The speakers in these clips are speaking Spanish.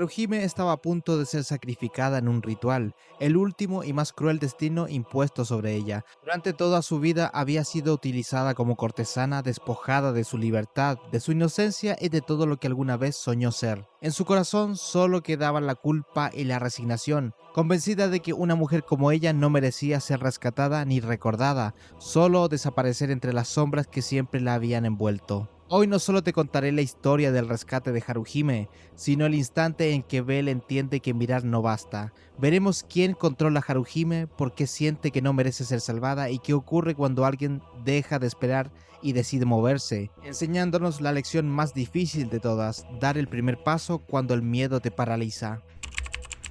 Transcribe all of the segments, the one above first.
Haruhime estaba a punto de ser sacrificada en un ritual, el último y más cruel destino impuesto sobre ella. Durante toda su vida había sido utilizada como cortesana, despojada de su libertad, de su inocencia y de todo lo que alguna vez soñó ser. En su corazón solo quedaban la culpa y la resignación, convencida de que una mujer como ella no merecía ser rescatada ni recordada, solo desaparecer entre las sombras que siempre la habían envuelto. Hoy no solo te contaré la historia del rescate de Haruhime, sino el instante en que Bell entiende que mirar no basta. Veremos quién controla a Haruhime, por qué siente que no merece ser salvada y qué ocurre cuando alguien deja de esperar y decide moverse, enseñándonos la lección más difícil de todas, dar el primer paso cuando el miedo te paraliza.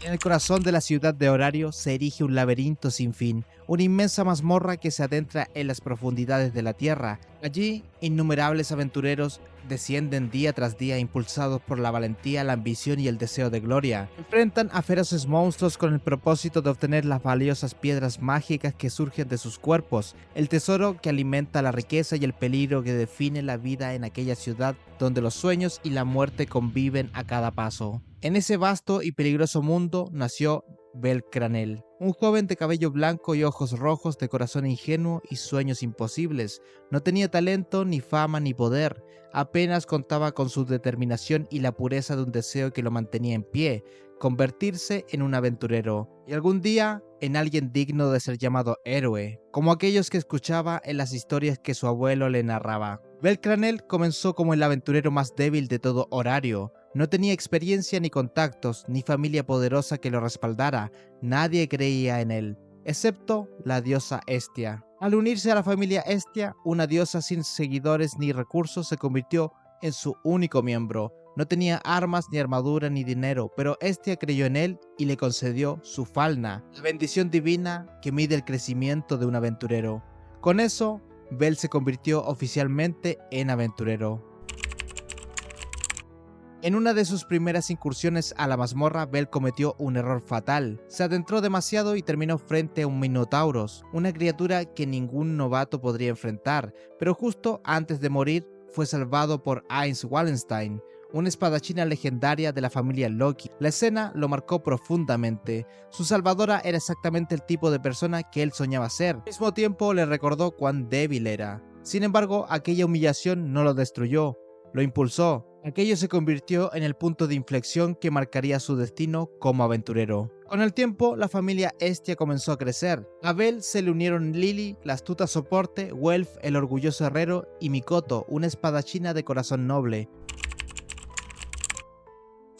En el corazón de la ciudad de Horario se erige un laberinto sin fin, una inmensa mazmorra que se adentra en las profundidades de la tierra. Allí, innumerables aventureros descienden día tras día impulsados por la valentía, la ambición y el deseo de gloria. Enfrentan a feroces monstruos con el propósito de obtener las valiosas piedras mágicas que surgen de sus cuerpos, el tesoro que alimenta la riqueza y el peligro que define la vida en aquella ciudad donde los sueños y la muerte conviven a cada paso. En ese vasto y peligroso mundo nació Belcranel, un joven de cabello blanco y ojos rojos, de corazón ingenuo y sueños imposibles. No tenía talento, ni fama, ni poder. Apenas contaba con su determinación y la pureza de un deseo que lo mantenía en pie, convertirse en un aventurero, y algún día en alguien digno de ser llamado héroe, como aquellos que escuchaba en las historias que su abuelo le narraba. Belcranel comenzó como el aventurero más débil de todo Horario. No tenía experiencia ni contactos, ni familia poderosa que lo respaldara. Nadie creía en él, excepto la diosa Hestia. Al unirse a la familia Hestia, una diosa sin seguidores ni recursos se convirtió en su único miembro. No tenía armas, ni armadura, ni dinero, pero Hestia creyó en él y le concedió su falna, la bendición divina que mide el crecimiento de un aventurero. Con eso, Bell se convirtió oficialmente en aventurero. En una de sus primeras incursiones a la mazmorra, Bell cometió un error fatal. Se adentró demasiado y terminó frente a un Minotauros, una criatura que ningún novato podría enfrentar, pero justo antes de morir fue salvado por Ainz Wallenstein, una espadachina legendaria de la familia Loki. La escena lo marcó profundamente. Su salvadora era exactamente el tipo de persona que él soñaba ser. Al mismo tiempo le recordó cuán débil era. Sin embargo, aquella humillación no lo destruyó, lo impulsó. Aquello se convirtió en el punto de inflexión que marcaría su destino como aventurero. Con el tiempo, la familia Hestia comenzó a crecer. A Bell se le unieron Lily, la astuta soporte, Welf, el orgulloso herrero, y Mikoto, una espadachina de corazón noble.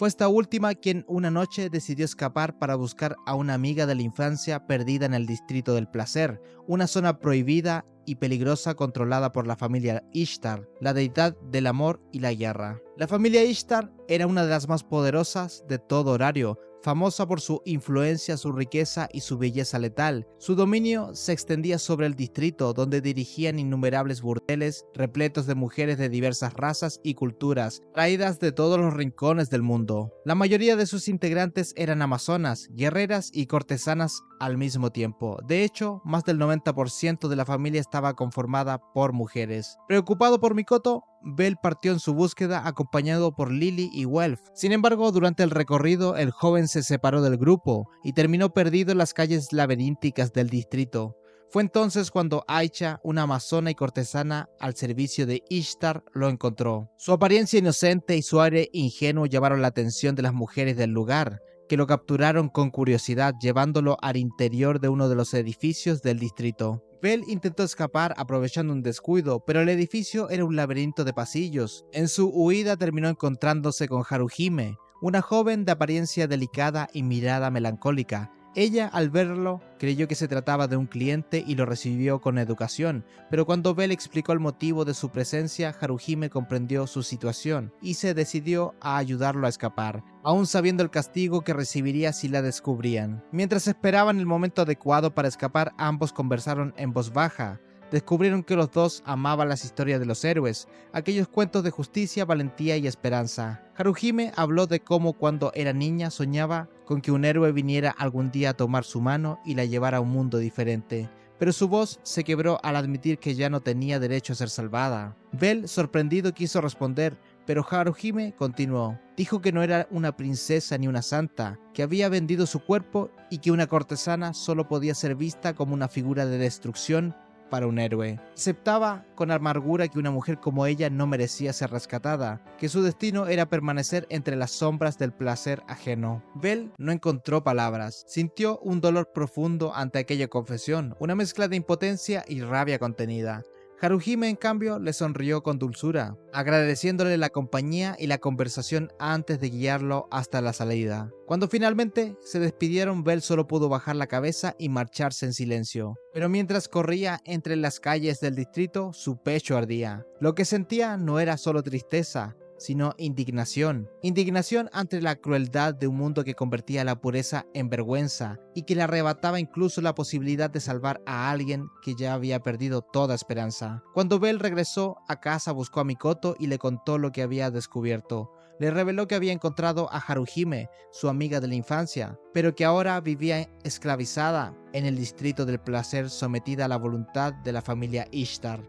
Fue esta última quien una noche decidió escapar para buscar a una amiga de la infancia perdida en el Distrito del Placer, una zona prohibida y peligrosa controlada por la familia Ishtar, la deidad del amor y la guerra. La familia Ishtar era una de las más poderosas de todo Horario, famosa por su influencia, su riqueza y su belleza letal. Su dominio se extendía sobre el distrito, donde dirigían innumerables burdeles repletos de mujeres de diversas razas y culturas, traídas de todos los rincones del mundo. La mayoría de sus integrantes eran amazonas, guerreras y cortesanas al mismo tiempo. De hecho, más del 90% de la familia estaba conformada por mujeres. Preocupado por Mikoto, Bell partió en su búsqueda acompañado por Lily y Welf. Sin embargo, durante el recorrido, el joven se separó del grupo y terminó perdido en las calles laberínticas del distrito. Fue entonces cuando Aicha, una amazona y cortesana al servicio de Ishtar, lo encontró. Su apariencia inocente y su aire ingenuo llamaron la atención de las mujeres del lugar, que lo capturaron con curiosidad llevándolo al interior de uno de los edificios del distrito. Bell intentó escapar aprovechando un descuido, pero el edificio era un laberinto de pasillos. En su huida terminó encontrándose con Haruhime, una joven de apariencia delicada y mirada melancólica. Ella, al verlo, creyó que se trataba de un cliente y lo recibió con educación, pero cuando Bell explicó el motivo de su presencia, Haruhime comprendió su situación y se decidió a ayudarlo a escapar, aún sabiendo el castigo que recibiría si la descubrían. Mientras esperaban el momento adecuado para escapar, ambos conversaron en voz baja. Descubrieron que los dos amaban las historias de los héroes, aquellos cuentos de justicia, valentía y esperanza. Haruhime habló de cómo cuando era niña soñaba con que un héroe viniera algún día a tomar su mano y la llevara a un mundo diferente, pero su voz se quebró al admitir que ya no tenía derecho a ser salvada. Bell, sorprendido, quiso responder, Pero Haruhime continuó. Dijo que no era una princesa ni una santa, que había vendido su cuerpo y que una cortesana solo podía ser vista como una figura de destrucción para un héroe. Aceptaba con amargura que una mujer como ella no merecía ser rescatada, que su destino era permanecer entre las sombras del placer ajeno. Bell no encontró palabras, sintió un dolor profundo ante aquella confesión, una mezcla de impotencia y rabia contenida. Haruhime, en cambio, le sonrió con dulzura, agradeciéndole la compañía y la conversación antes de guiarlo hasta la salida. Cuando finalmente se despidieron, Bell solo pudo bajar la cabeza y marcharse en silencio. Pero mientras corría entre las calles del distrito, su pecho ardía. Lo que sentía no era solo tristeza, sino indignación. Indignación ante la crueldad de un mundo que convertía la pureza en vergüenza y que le arrebataba incluso la posibilidad de salvar a alguien que ya había perdido toda esperanza. Cuando Bell regresó a casa, buscó a Mikoto y le contó lo que había descubierto. Le reveló que había encontrado a Haruhime, su amiga de la infancia, pero que ahora vivía esclavizada en el distrito del placer, sometida a la voluntad de la familia Ishtar.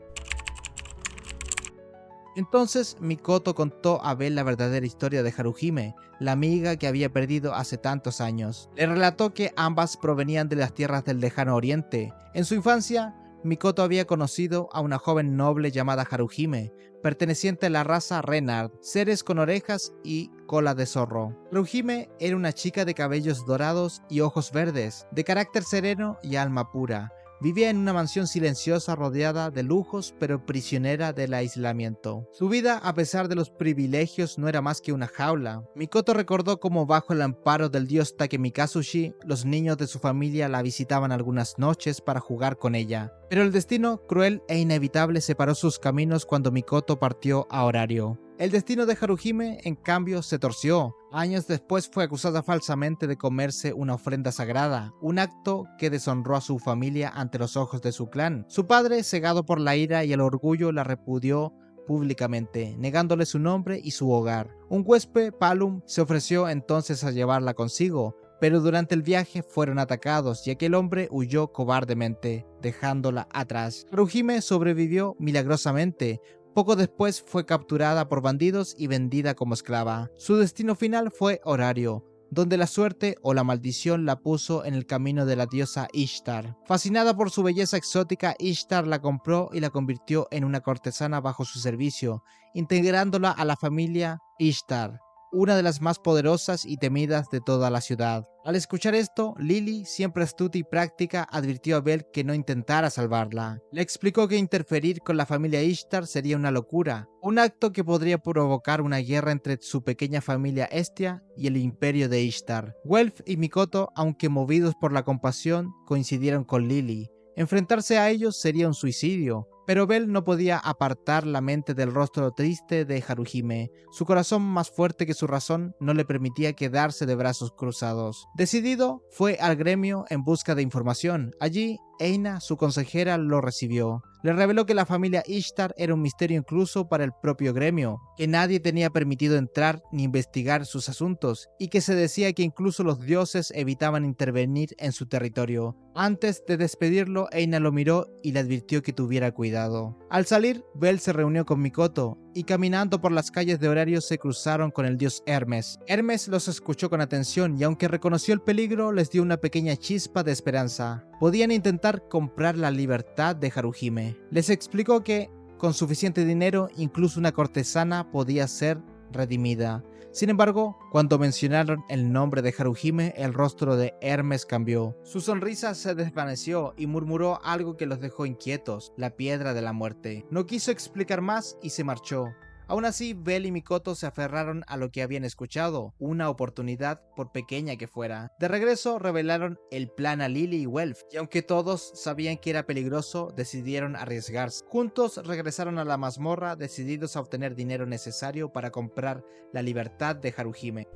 Entonces Mikoto contó a Bell la verdadera historia de Haruhime, la amiga que había perdido hace tantos años. Le relató que ambas provenían de las tierras del lejano oriente. En su infancia, Mikoto había conocido a una joven noble llamada Haruhime, perteneciente a la raza Renard, seres con orejas y cola de zorro. Haruhime era una chica de cabellos dorados y ojos verdes, de carácter sereno y alma pura. Vivía en una mansión silenciosa rodeada de lujos, pero prisionera del aislamiento. Su vida, a pesar de los privilegios, no era más que una jaula. Mikoto recordó cómo bajo el amparo del dios Takemikazushi, los niños de su familia la visitaban algunas noches para jugar con ella. Pero el destino cruel e inevitable separó sus caminos cuando Mikoto partió a horario. El destino de Haruhime, en cambio, se torció. Años después fue acusada falsamente de comerse una ofrenda sagrada, un acto que deshonró a su familia ante los ojos de su clan. Su padre, cegado por la ira y el orgullo, la repudió públicamente, negándole su nombre y su hogar. Un huésped, Palum, se ofreció entonces a llevarla consigo, pero durante el viaje fueron atacados y aquel hombre huyó cobardemente, dejándola atrás. Haruhime sobrevivió milagrosamente. Poco después fue capturada por bandidos y vendida como esclava. Su destino final fue Horario, donde la suerte o la maldición la puso en el camino de la diosa Ishtar. Fascinada por su belleza exótica, Ishtar la compró y la convirtió en una cortesana bajo su servicio, integrándola a la familia Ishtar, una de las más poderosas y temidas de toda la ciudad. Al escuchar esto, Lily, siempre astuta y práctica, advirtió a Bell que no intentara salvarla. Le explicó que interferir con la familia Ishtar sería una locura, un acto que podría provocar una guerra entre su pequeña familia Estia y el imperio de Ishtar. Guelph y Mikoto, aunque movidos por la compasión, coincidieron con Lily. Enfrentarse a ellos sería un suicidio, pero Bell no podía apartar la mente del rostro triste de Haruhime. Su corazón, más fuerte que su razón, no le permitía quedarse de brazos cruzados. Decidido, fue al gremio en busca de información. Allí, Eina, su consejera, lo recibió. Le reveló que la familia Ishtar era un misterio incluso para el propio gremio, que nadie tenía permitido entrar ni investigar sus asuntos, y que se decía que incluso los dioses evitaban intervenir en su territorio. Antes de despedirlo, Eina lo miró y le advirtió que tuviera cuidado. Al salir, Bell se reunió con Mikoto, y caminando por las calles de Horario se cruzaron con el dios Hermes. Hermes los escuchó con atención y aunque reconoció el peligro, les dio una pequeña chispa de esperanza. Podían intentar comprar la libertad de Haruhime. Les explicó que, con suficiente dinero, incluso una cortesana podía ser redimida. Sin embargo, cuando mencionaron el nombre de Haruhime, el rostro de Hermes cambió. Su sonrisa se desvaneció y murmuró algo que los dejó inquietos: la piedra de la muerte. No quiso explicar más y se marchó. Aún así, Bell y Mikoto se aferraron a lo que habían escuchado, una oportunidad por pequeña que fuera. De regreso, revelaron el plan a Lily y Guelph, y aunque todos sabían que era peligroso, decidieron arriesgarse. Juntos regresaron a la mazmorra, decididos a obtener dinero necesario para comprar la libertad de Haruhime.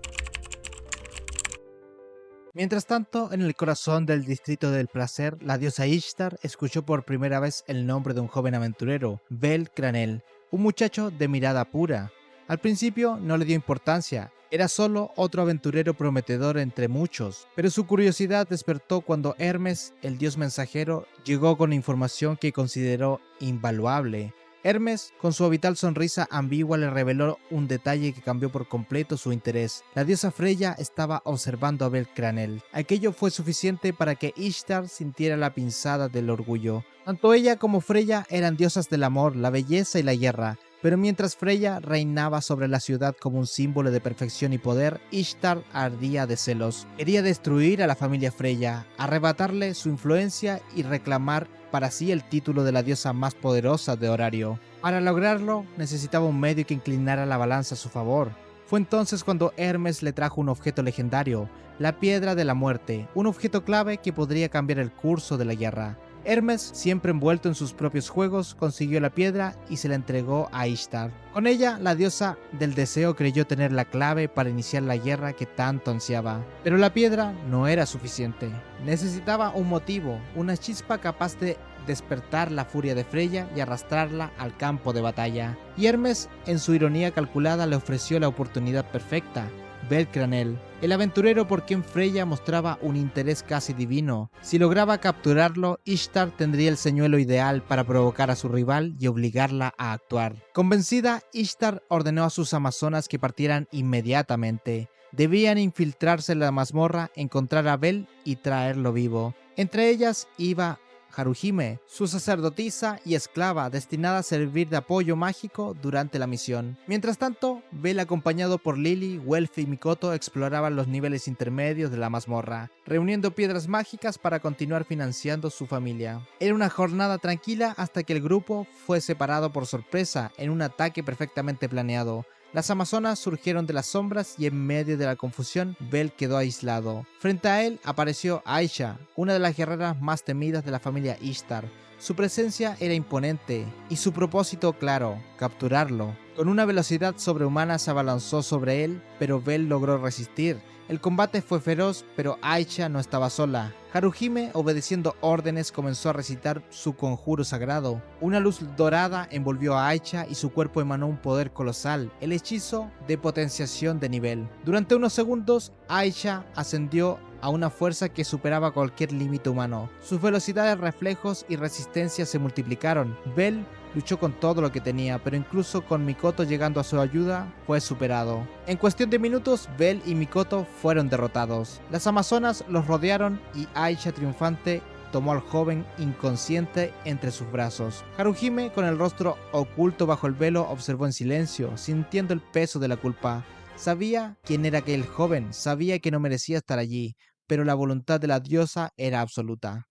Mientras tanto, en el corazón del distrito del placer, la diosa Ishtar escuchó por primera vez el nombre de un joven aventurero, Bell Cranel, un muchacho de mirada pura. Al principio no le dio importancia, era solo otro aventurero prometedor entre muchos, pero su curiosidad despertó cuando Hermes, el dios mensajero, llegó con información que consideró invaluable. Hermes, con su habitual sonrisa ambigua, le reveló un detalle que cambió por completo su interés. La diosa Freya estaba observando a Belcranel. Aquello fue suficiente para que Ishtar sintiera la pinzada del orgullo. Tanto ella como Freya eran diosas del amor, la belleza y la guerra. Pero mientras Freya reinaba sobre la ciudad como un símbolo de perfección y poder, Ishtar ardía de celos. Quería destruir a la familia Freya, arrebatarle su influencia y reclamar para sí el título de la diosa más poderosa de Horario. Para lograrlo, necesitaba un medio que inclinara la balanza a su favor. Fue entonces cuando Hermes le trajo un objeto legendario, la Piedra de la Muerte, un objeto clave que podría cambiar el curso de la guerra. Hermes, siempre envuelto en sus propios juegos, consiguió la piedra y se la entregó a Ishtar. Con ella, la diosa del deseo creyó tener la clave para iniciar la guerra que tanto ansiaba. Pero la piedra no era suficiente. Necesitaba un motivo, una chispa capaz de despertar la furia de Freya y arrastrarla al campo de batalla. Y Hermes, en su ironía calculada, le ofreció la oportunidad perfecta. Belcranel, el aventurero por quien Freya mostraba un interés casi divino. Si lograba capturarlo, Ishtar tendría el señuelo ideal para provocar a su rival y obligarla a actuar. Convencida, Ishtar ordenó a sus amazonas que partieran inmediatamente. Debían infiltrarse en la mazmorra, encontrar a Bel y traerlo vivo. Entre ellas iba Haruhime, su sacerdotisa y esclava destinada a servir de apoyo mágico durante la misión. Mientras tanto, Bel, acompañado por Lily, Welf y Mikoto, exploraban los niveles intermedios de la mazmorra, reuniendo piedras mágicas para continuar financiando su familia. Era una jornada tranquila hasta que el grupo fue separado por sorpresa en un ataque perfectamente planeado. Las amazonas surgieron de las sombras y en medio de la confusión, Bel quedó aislado. Frente a él apareció Aisha, una de las guerreras más temidas de la familia Ishtar. Su presencia era imponente y su propósito claro, capturarlo. Con una velocidad sobrehumana se abalanzó sobre él, pero Bel logró resistir. El combate fue feroz, pero Aisha no estaba sola. Haruhime, obedeciendo órdenes, comenzó a recitar su conjuro sagrado. Una luz dorada envolvió a Aisha y su cuerpo emanó un poder colosal, el hechizo de potenciación de nivel. Durante unos segundos, Aisha ascendió a una fuerza que superaba cualquier límite humano. Sus velocidades, reflejos y resistencia se multiplicaron. Bel luchó con todo lo que tenía, pero incluso con Mikoto llegando a su ayuda, fue superado. En cuestión de minutos, Bel y Mikoto fueron derrotados. Las amazonas los rodearon y Aisha, triunfante, tomó al joven inconsciente entre sus brazos. Haruhime, con el rostro oculto bajo el velo, observó en silencio, sintiendo el peso de la culpa. Sabía quién era aquel joven, sabía que no merecía estar allí, pero la voluntad de la diosa era absoluta.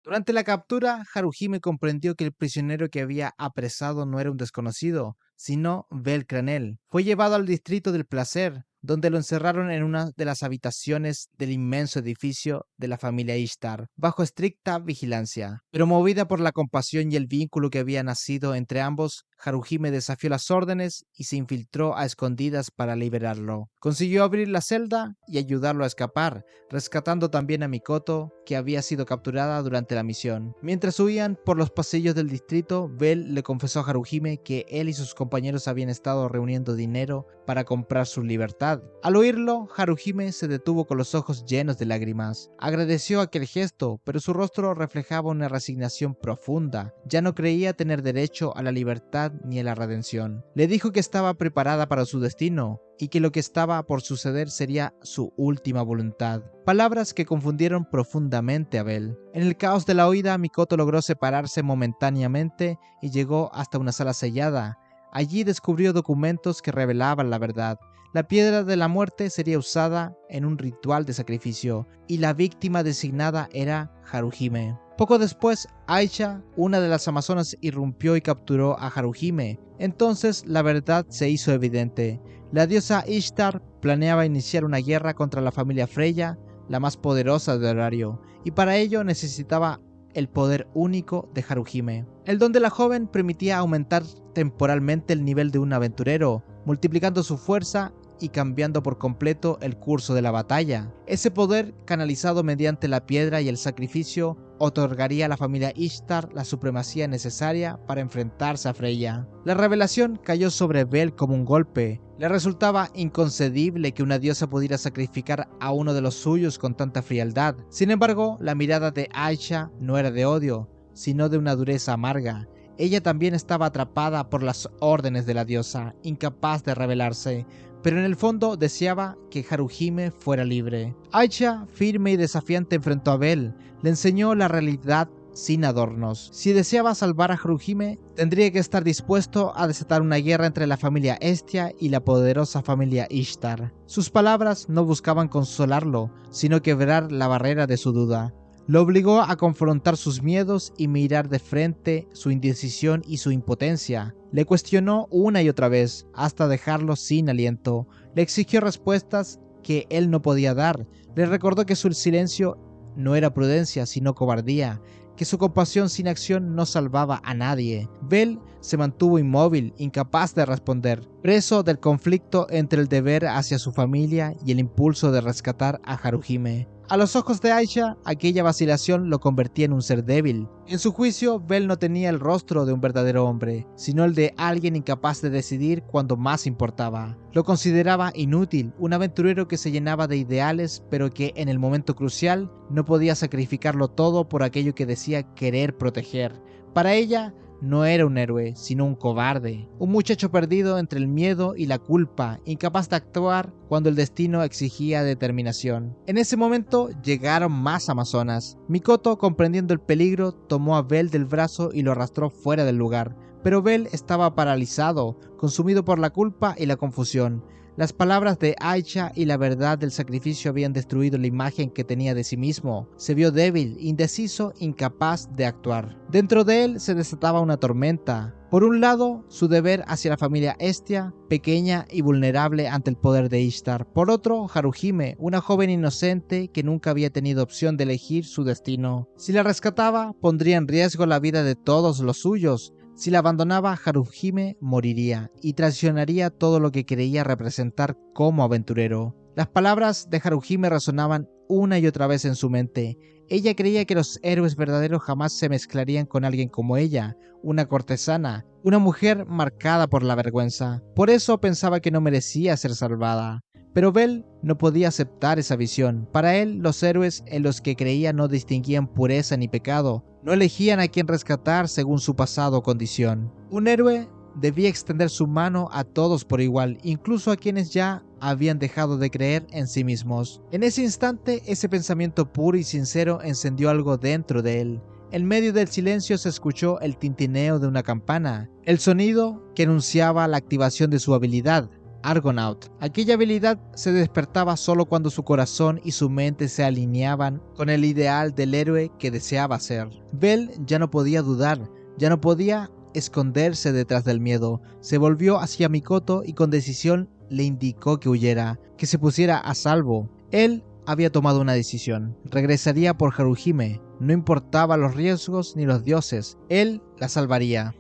Durante la captura, Haruhime comprendió que el prisionero que había apresado no era un desconocido, sino Belcranel. Fue llevado al distrito del placer, donde lo encerraron en una de las habitaciones del inmenso edificio de la familia Ishtar, bajo estricta vigilancia. Pero movida por la compasión y el vínculo que había nacido entre ambos, Haruhime desafió las órdenes y se infiltró a escondidas para liberarlo. Consiguió abrir la celda y ayudarlo a escapar, rescatando también a Mikoto, que había sido capturada durante la misión. Mientras huían por los pasillos del distrito, Bel le confesó a Haruhime que él y sus compañeros habían estado reuniendo dinero para comprar su libertad. Al oírlo, Haruhime se detuvo con los ojos llenos de lágrimas. Agradeció aquel gesto, pero su rostro reflejaba una resignación profunda. Ya no creía tener derecho a la libertad ni a la redención. Le dijo que estaba preparada para su destino y que lo que estaba por suceder sería su última voluntad. Palabras que confundieron profundamente a Bel. En el caos de la huida, Mikoto logró separarse momentáneamente y llegó hasta una sala sellada. Allí descubrió documentos que revelaban la verdad. La piedra de la muerte sería usada en un ritual de sacrificio y la víctima designada era Haruhime. Poco después, Aisha, una de las amazonas, irrumpió y capturó a Haruhime. Entonces la verdad se hizo evidente. La diosa Ishtar planeaba iniciar una guerra contra la familia Freya, la más poderosa de Horario, y para ello necesitaba el poder único de Haruhime. El don de la joven permitía aumentar temporalmente el nivel de un aventurero, multiplicando su fuerza y cambiando por completo el curso de la batalla. Ese poder, canalizado mediante la piedra y el sacrificio, otorgaría a la familia Ishtar la supremacía necesaria para enfrentarse a Freya. La revelación cayó sobre Bel como un golpe. Le resultaba inconcebible que una diosa pudiera sacrificar a uno de los suyos con tanta frialdad. Sin embargo, la mirada de Aisha no era de odio, sino de una dureza amarga. Ella también estaba atrapada por las órdenes de la diosa, incapaz de rebelarse, pero en el fondo deseaba que Haruhime fuera libre. Aisha, firme y desafiante, enfrentó a Bel, le enseñó la realidad sin adornos. Si deseaba salvar a Haruhime, tendría que estar dispuesto a desatar una guerra entre la familia Hestia y la poderosa familia Ishtar. Sus palabras no buscaban consolarlo, sino quebrar la barrera de su duda. Lo obligó a confrontar sus miedos y mirar de frente su indecisión y su impotencia. Le cuestionó una y otra vez, hasta dejarlo sin aliento. Le exigió respuestas que él no podía dar. Le recordó que su silencio no era prudencia, sino cobardía, que su compasión sin acción no salvaba a nadie. Bel se mantuvo inmóvil, incapaz de responder, preso del conflicto entre el deber hacia su familia y el impulso de rescatar a Haruhime. A los ojos de Aisha, aquella vacilación lo convertía en un ser débil. En su juicio, Bel no tenía el rostro de un verdadero hombre, sino el de alguien incapaz de decidir cuando más importaba. Lo consideraba inútil, un aventurero que se llenaba de ideales, pero que en el momento crucial no podía sacrificarlo todo por aquello que decía querer proteger. Para ella, no era un héroe, sino un cobarde, un muchacho perdido entre el miedo y la culpa, incapaz de actuar cuando el destino exigía determinación. En ese momento llegaron más amazonas. Mikoto, comprendiendo el peligro, tomó a Bel del brazo y lo arrastró fuera del lugar, pero Bel estaba paralizado, consumido por la culpa y la confusión. Las palabras de Aisha y la verdad del sacrificio habían destruido la imagen que tenía de sí mismo. Se vio débil, indeciso, incapaz de actuar. Dentro de él se desataba una tormenta. Por un lado, su deber hacia la familia Hestia, pequeña y vulnerable ante el poder de Ishtar. Por otro, Haruhime, una joven inocente que nunca había tenido opción de elegir su destino. Si la rescataba, pondría en riesgo la vida de todos los suyos. Si la abandonaba, Haruhime moriría y traicionaría todo lo que creía representar como aventurero. Las palabras de Haruhime resonaban una y otra vez en su mente. Ella creía que los héroes verdaderos jamás se mezclarían con alguien como ella, una cortesana, una mujer marcada por la vergüenza. Por eso pensaba que no merecía ser salvada. Pero Bel no podía aceptar esa visión. Para él, los héroes en los que creía no distinguían pureza ni pecado, no elegían a quién rescatar según su pasado o condición. Un héroe debía extender su mano a todos por igual, incluso a quienes ya habían dejado de creer en sí mismos. En ese instante, ese pensamiento puro y sincero encendió algo dentro de él. En medio del silencio se escuchó el tintineo de una campana, el sonido que anunciaba la activación de su habilidad, Argonaut. Aquella habilidad se despertaba solo cuando su corazón y su mente se alineaban con el ideal del héroe que deseaba ser. Bel ya no podía dudar, ya no podía esconderse detrás del miedo. Se volvió hacia Mikoto y con decisión le indicó que huyera, que se pusiera a salvo. Él había tomado una decisión. Regresaría por Haruhime. No importaba los riesgos ni los dioses. Él la salvaría.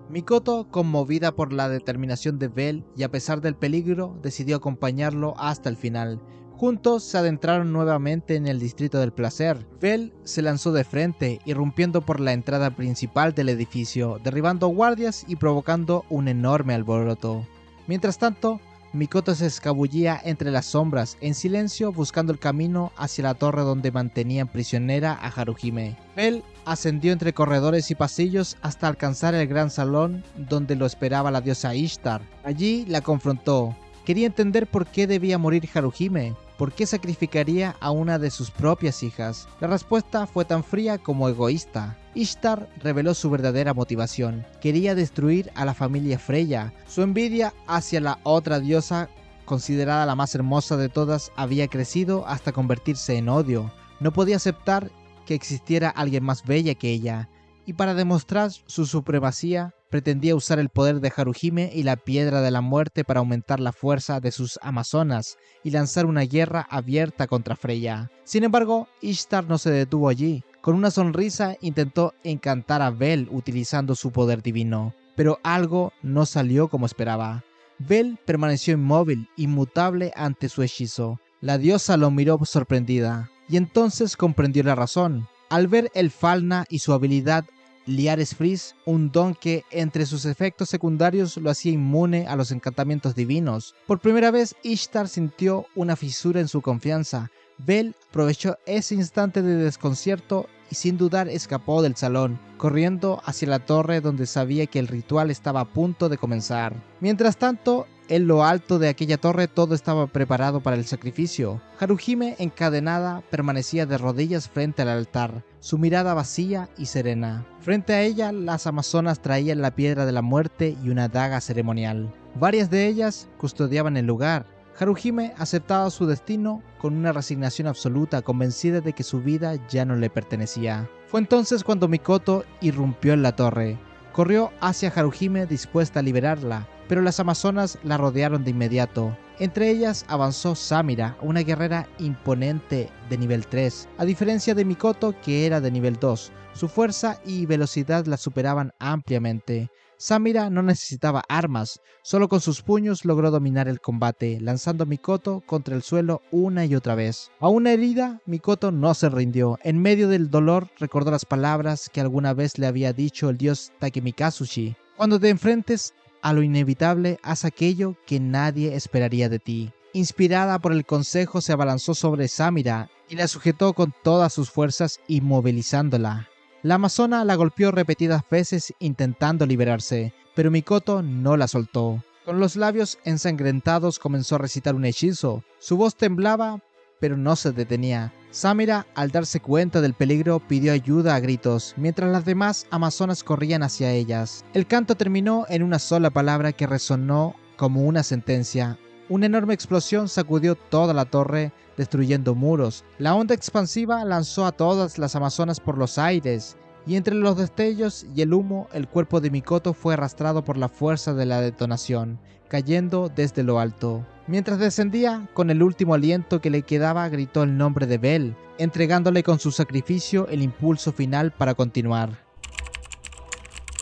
Mikoto, conmovida por la determinación de Bel y a pesar del peligro, decidió acompañarlo hasta el final. Juntos se adentraron nuevamente en el distrito del placer. Bel se lanzó de frente, irrumpiendo por la entrada principal del edificio, derribando guardias y provocando un enorme alboroto. Mientras tanto, Mikoto se escabullía entre las sombras, en silencio, buscando el camino hacia la torre donde mantenían prisionera a Haruhime. Bel ascendió entre corredores y pasillos hasta alcanzar el gran salón donde lo esperaba la diosa Ishtar. Allí la confrontó. Quería entender por qué debía morir Haruhime, por qué sacrificaría a una de sus propias hijas. La respuesta fue tan fría como egoísta. Ishtar reveló su verdadera motivación. Quería destruir a la familia Freya. Su envidia hacia la otra diosa, considerada la más hermosa de todas, había crecido hasta convertirse en odio. No podía aceptar que existiera alguien más bella que ella, y para demostrar su supremacía, pretendía usar el poder de Haruhime y la piedra de la muerte para aumentar la fuerza de sus amazonas y lanzar una guerra abierta contra Freya. Sin embargo, Ishtar no se detuvo allí. Con una sonrisa intentó encantar a Bel utilizando su poder divino, pero algo no salió como esperaba. Bel permaneció inmóvil, inmutable ante su hechizo. La diosa lo miró sorprendida, y entonces comprendió la razón. Al ver el Falna y su habilidad Liares Freeze, un don que entre sus efectos secundarios lo hacía inmune a los encantamientos divinos. Por primera vez, Ishtar sintió una fisura en su confianza. Bel aprovechó ese instante de desconcierto y sin dudar escapó del salón, corriendo hacia la torre donde sabía que el ritual estaba a punto de comenzar. Mientras tanto, en lo alto de aquella torre todo estaba preparado para el sacrificio. Haruhime, encadenada, permanecía de rodillas frente al altar, su mirada vacía y serena. Frente a ella, las amazonas traían la piedra de la muerte y una daga ceremonial. Varias de ellas custodiaban el lugar. Haruhime aceptaba su destino con una resignación absoluta, convencida de que su vida ya no le pertenecía. Fue entonces cuando Mikoto irrumpió en la torre. Corrió hacia Haruhime dispuesta a liberarla, pero las amazonas la rodearon de inmediato. Entre ellas avanzó Samira, una guerrera imponente de nivel 3, a diferencia de Mikoto que era de nivel 2. Su fuerza y velocidad la superaban ampliamente. Samira no necesitaba armas, solo con sus puños logró dominar el combate, lanzando a Mikoto contra el suelo una y otra vez. Aún herida, Mikoto no se rindió. En medio del dolor recordó las palabras que alguna vez le había dicho el dios Takemikazushi: cuando te enfrentes a lo inevitable, haz aquello que nadie esperaría de ti. Inspirada por el consejo, se abalanzó sobre Samira y la sujetó con todas sus fuerzas, inmovilizándola. La amazona la golpeó repetidas veces intentando liberarse, pero Mikoto no la soltó. Con los labios ensangrentados comenzó a recitar un hechizo. Su voz temblaba, pero no se detenía. Samira, al darse cuenta del peligro, pidió ayuda a gritos, mientras las demás amazonas corrían hacia ellas. El canto terminó en una sola palabra que resonó como una sentencia. Una enorme explosión sacudió toda la torre, destruyendo muros. La onda expansiva lanzó a todas las amazonas por los aires, y entre los destellos y el humo, el cuerpo de Mikoto fue arrastrado por la fuerza de la detonación, cayendo desde lo alto. Mientras descendía, con el último aliento que le quedaba, gritó el nombre de Bell, entregándole con su sacrificio el impulso final para continuar.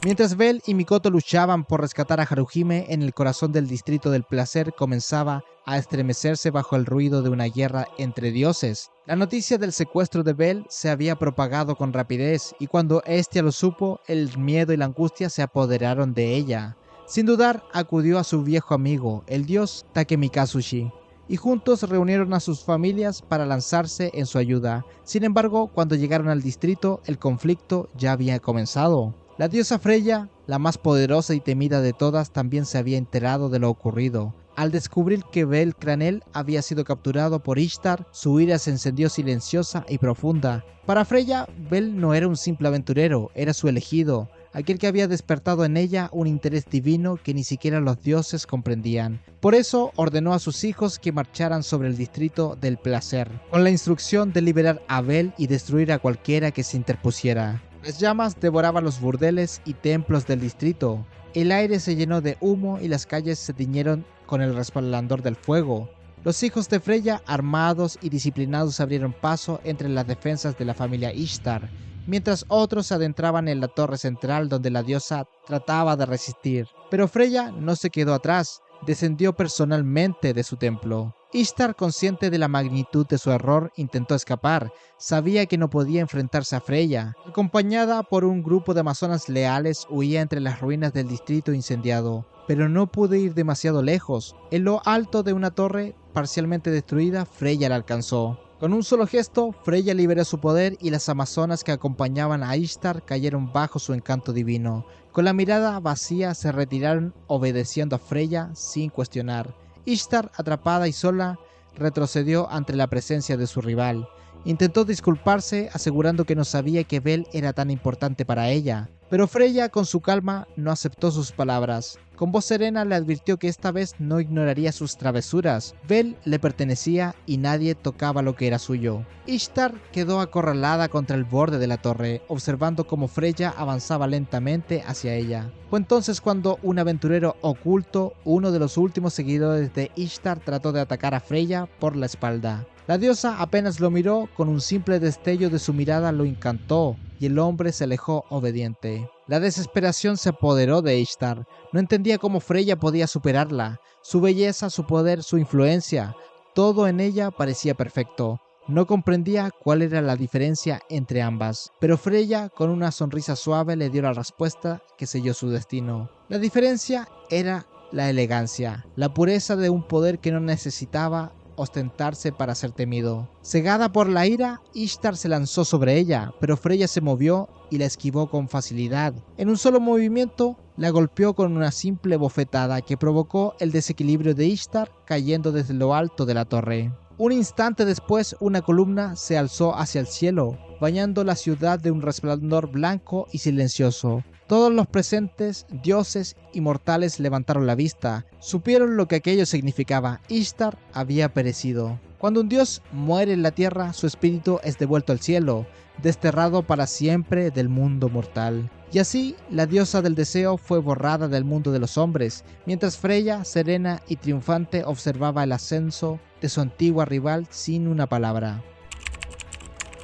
Mientras Bell y Mikoto luchaban por rescatar a Haruhime, en el corazón del distrito del placer comenzaba a estremecerse bajo el ruido de una guerra entre dioses. La noticia del secuestro de Bell se había propagado con rapidez, y cuando Estia lo supo, el miedo y la angustia se apoderaron de ella. Sin dudar, acudió a su viejo amigo, el dios Takemikazushi, y juntos reunieron a sus familias para lanzarse en su ayuda. Sin embargo, cuando llegaron al distrito, el conflicto ya había comenzado. La diosa Freya, la más poderosa y temida de todas, también se había enterado de lo ocurrido. Al descubrir que Bell Cranel había sido capturado por Ishtar, su ira se encendió silenciosa y profunda. Para Freya, Bell no era un simple aventurero, era su elegido, aquel que había despertado en ella un interés divino que ni siquiera los dioses comprendían. Por eso ordenó a sus hijos que marcharan sobre el distrito del placer, con la instrucción de liberar a Bell y destruir a cualquiera que se interpusiera. Las llamas devoraban los burdeles y templos del distrito. El aire se llenó de humo y las calles se tiñeron con el resplandor del fuego. Los hijos de Freya, armados y disciplinados, abrieron paso entre las defensas de la familia Ishtar, mientras otros se adentraban en la torre central donde la diosa trataba de resistir. Pero Freya no se quedó atrás, descendió personalmente de su templo. Ishtar, consciente de la magnitud de su error, intentó escapar. Sabía que no podía enfrentarse a Freya. Acompañada por un grupo de amazonas leales, huía entre las ruinas del distrito incendiado. Pero no pudo ir demasiado lejos. En lo alto de una torre parcialmente destruida, Freya la alcanzó. Con un solo gesto, Freya liberó su poder y las amazonas que acompañaban a Ishtar cayeron bajo su encanto divino. Con la mirada vacía se retiraron, obedeciendo a Freya sin cuestionar. Ishtar, atrapada y sola, retrocedió ante la presencia de su rival. Intentó disculparse, asegurando que no sabía que Bell era tan importante para ella. Pero Freya, con su calma, no aceptó sus palabras. Con voz serena le advirtió que esta vez no ignoraría sus travesuras. Bell le pertenecía y nadie tocaba lo que era suyo. Ishtar quedó acorralada contra el borde de la torre, observando cómo Freya avanzaba lentamente hacia ella. Fue entonces cuando un aventurero oculto, uno de los últimos seguidores de Ishtar, trató de atacar a Freya por la espalda. La diosa apenas lo miró, con un simple destello de su mirada lo encantó, y el hombre se alejó obediente. La desesperación se apoderó de Ishtar. No entendía cómo Freya podía superarla. Su belleza, su poder, su influencia, todo en ella parecía perfecto. No comprendía cuál era la diferencia entre ambas. Pero Freya, con una sonrisa suave, le dio la respuesta que selló su destino. La diferencia era la elegancia, la pureza de un poder que no necesitaba ostentarse para ser temido. Cegada por la ira, Ishtar se lanzó sobre ella, pero Freya se movió y la esquivó con facilidad. En un solo movimiento, la golpeó con una simple bofetada que provocó el desequilibrio de Ishtar cayendo desde lo alto de la torre. Un instante después, una columna se alzó hacia el cielo, bañando la ciudad de un resplandor blanco y silencioso. Todos los presentes, dioses y mortales levantaron la vista. Supieron lo que aquello significaba. Ishtar había perecido. Cuando un dios muere en la tierra, su espíritu es devuelto al cielo, desterrado para siempre del mundo mortal. Y así, la diosa del deseo fue borrada del mundo de los hombres, mientras Freya, serena y triunfante, observaba el ascenso de su antigua rival sin una palabra.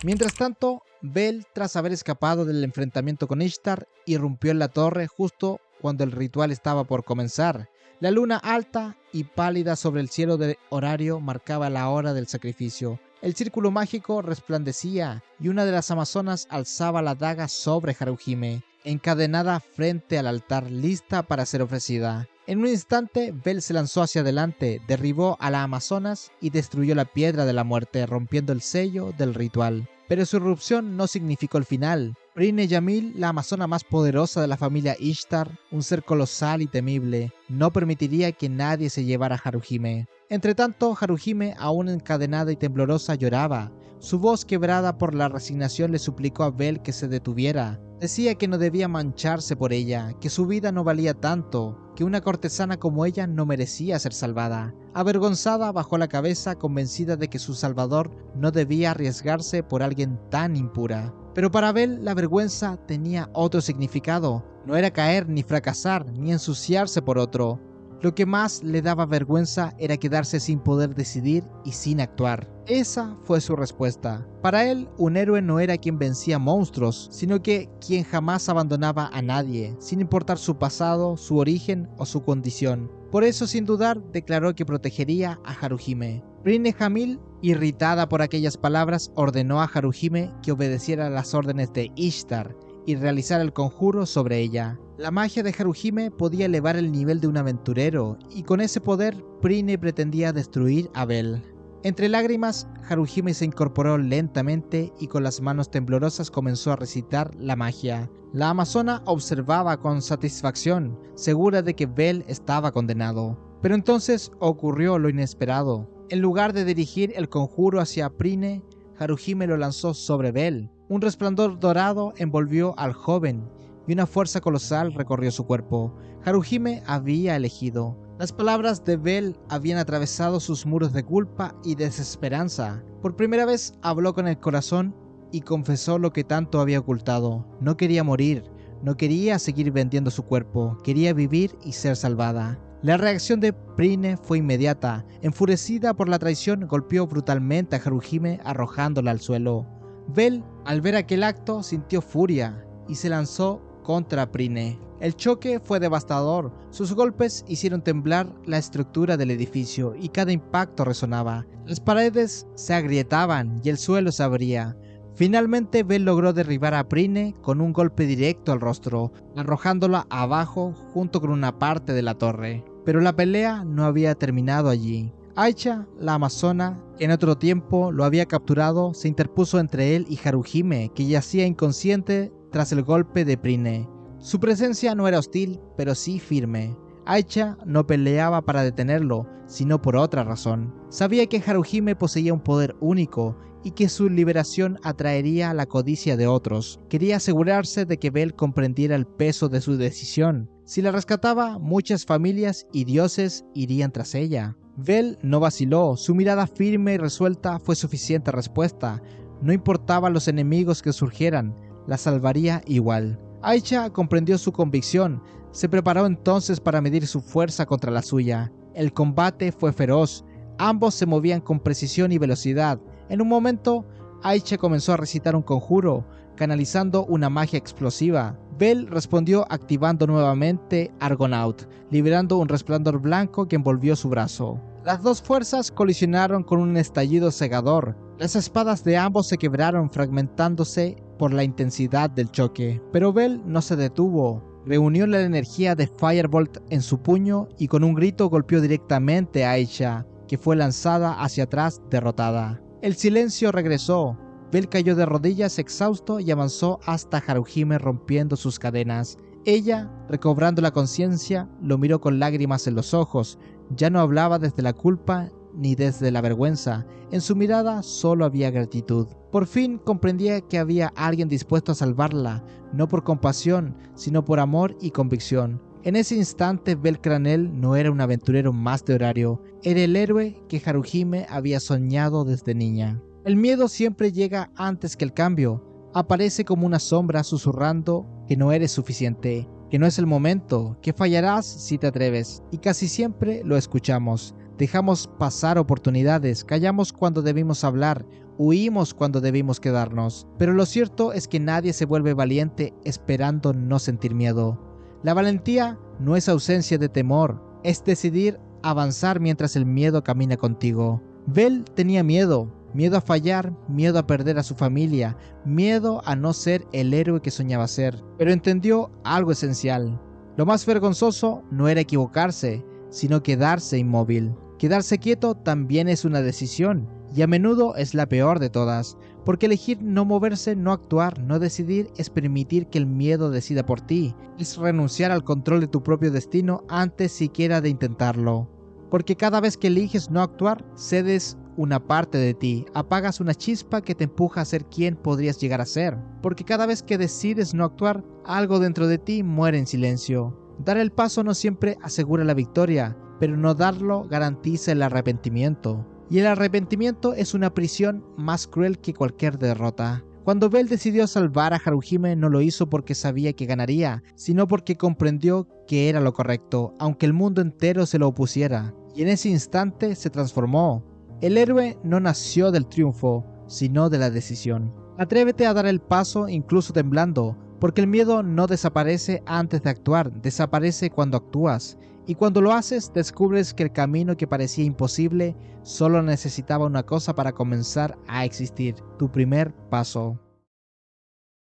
Mientras tanto, Bel, tras haber escapado del enfrentamiento con Ishtar, irrumpió en la torre justo cuando el ritual estaba por comenzar. La luna alta y pálida sobre el cielo de horario marcaba la hora del sacrificio. El círculo mágico resplandecía y una de las amazonas alzaba la daga sobre Haruhime, encadenada frente al altar lista para ser ofrecida. En un instante, Bel se lanzó hacia adelante, derribó a la amazonas y destruyó la piedra de la muerte, rompiendo el sello del ritual. Pero su irrupción no significó el final. Brine Yamil, la amazona más poderosa de la familia Ishtar, un ser colosal y temible, no permitiría que nadie se llevara a Haruhime. Entretanto, Haruhime, aún encadenada y temblorosa, lloraba. Su voz quebrada por la resignación le suplicó a Bel que se detuviera. Decía que no debía mancharse por ella, que su vida no valía tanto, que una cortesana como ella no merecía ser salvada. Avergonzada, bajó la cabeza, convencida de que su salvador no debía arriesgarse por alguien tan impura. Pero para Bel la vergüenza tenía otro significado. No era caer ni fracasar, ni ensuciarse por otro. Lo que más le daba vergüenza era quedarse sin poder decidir y sin actuar. Esa fue su respuesta. Para él, un héroe no era quien vencía monstruos, sino que quien jamás abandonaba a nadie, sin importar su pasado, su origen o su condición. Por eso, sin dudar, declaró que protegería a Haruhime. Brine Jamil, irritada por aquellas palabras, ordenó a Haruhime que obedeciera las órdenes de Ishtar y realizar el conjuro sobre ella. La magia de Haruhime podía elevar el nivel de un aventurero, y con ese poder, Brine pretendía destruir a Bel. Entre lágrimas, Haruhime se incorporó lentamente y con las manos temblorosas comenzó a recitar la magia. La amazona observaba con satisfacción, segura de que Bel estaba condenado. Pero entonces ocurrió lo inesperado. En lugar de dirigir el conjuro hacia Brine, Haruhime lo lanzó sobre Bel. Un resplandor dorado envolvió al joven y una fuerza colosal recorrió su cuerpo. Haruhime había elegido. Las palabras de Bel habían atravesado sus muros de culpa y desesperanza. Por primera vez habló con el corazón y confesó lo que tanto había ocultado. No quería morir, no quería seguir vendiendo su cuerpo, quería vivir y ser salvada. La reacción de Brine fue inmediata. Enfurecida por la traición, golpeó brutalmente a Haruhime arrojándola al suelo. Bel, al ver aquel acto, sintió furia y se lanzó contra Brine. El choque fue devastador. Sus golpes hicieron temblar la estructura del edificio y cada impacto resonaba. Las paredes se agrietaban y el suelo se abría. Finalmente, Bel logró derribar a Brine con un golpe directo al rostro, arrojándola abajo junto con una parte de la torre. Pero la pelea no había terminado allí. Aicha, la amazona, que en otro tiempo lo había capturado, se interpuso entre él y Haruhime, que yacía inconsciente tras el golpe de Brine. Su presencia no era hostil, pero sí firme. Aicha no peleaba para detenerlo, sino por otra razón. Sabía que Haruhime poseía un poder único y que su liberación atraería la codicia de otros. Quería asegurarse de que Bel comprendiera el peso de su decisión. Si la rescataba, muchas familias y dioses irían tras ella. Bel no vaciló, su mirada firme y resuelta fue suficiente respuesta. No importaban los enemigos que surgieran, la salvaría igual. Aicha comprendió su convicción, se preparó entonces para medir su fuerza contra la suya. El combate fue feroz, ambos se movían con precisión y velocidad. En un momento, Aicha comenzó a recitar un conjuro, canalizando una magia explosiva. Bel respondió activando nuevamente Argonaut, liberando un resplandor blanco que envolvió su brazo. Las dos fuerzas colisionaron con un estallido cegador. Las espadas de ambos se quebraron, fragmentándose por la intensidad del choque. Pero Bel no se detuvo. Reunió la energía de Firebolt en su puño y con un grito golpeó directamente a Aicha. que fue lanzada hacia atrás derrotada. El silencio regresó. Bell cayó de rodillas exhausto y avanzó hasta Haruhime rompiendo sus cadenas. Ella, recobrando la conciencia, lo miró con lágrimas en los ojos. Ya no hablaba desde la culpa ni desde la vergüenza. En su mirada solo había gratitud. Por fin comprendía que había alguien dispuesto a salvarla, no por compasión, sino por amor y convicción. En ese instante, Bell Cranel no era un aventurero más de horario, era el héroe que Haruhime había soñado desde niña. El miedo siempre llega antes que el cambio. Aparece como una sombra susurrando que no eres suficiente, que no es el momento, que fallarás si te atreves. Y casi siempre lo escuchamos. Dejamos pasar oportunidades, callamos cuando debimos hablar, huimos cuando debimos quedarnos. Pero lo cierto es que nadie se vuelve valiente esperando no sentir miedo. La valentía no es ausencia de temor, es decidir avanzar mientras el miedo camina contigo. Bell tenía miedo, miedo a fallar, miedo a perder a su familia, miedo a no ser el héroe que soñaba ser. Pero entendió algo esencial. Lo más vergonzoso no era equivocarse, sino quedarse inmóvil. Quedarse quieto también es una decisión, y a menudo es la peor de todas, porque elegir no moverse, no actuar, no decidir es permitir que el miedo decida por ti, es renunciar al control de tu propio destino antes siquiera de intentarlo. Porque cada vez que eliges no actuar, cedes una parte de ti, apagas una chispa que te empuja a ser quien podrías llegar a ser. Porque cada vez que decides no actuar, algo dentro de ti muere en silencio. Dar el paso no siempre asegura la victoria, pero no darlo garantiza el arrepentimiento. Y el arrepentimiento es una prisión más cruel que cualquier derrota. Cuando Bell decidió salvar a Haruhime no lo hizo porque sabía que ganaría, sino porque comprendió que era lo correcto, aunque el mundo entero se lo opusiera. Y en ese instante se transformó. El héroe no nació del triunfo, sino de la decisión. Atrévete a dar el paso incluso temblando, porque el miedo no desaparece antes de actuar, desaparece cuando actúas. Y cuando lo haces, descubres que el camino que parecía imposible solo necesitaba una cosa para comenzar a existir: tu primer paso.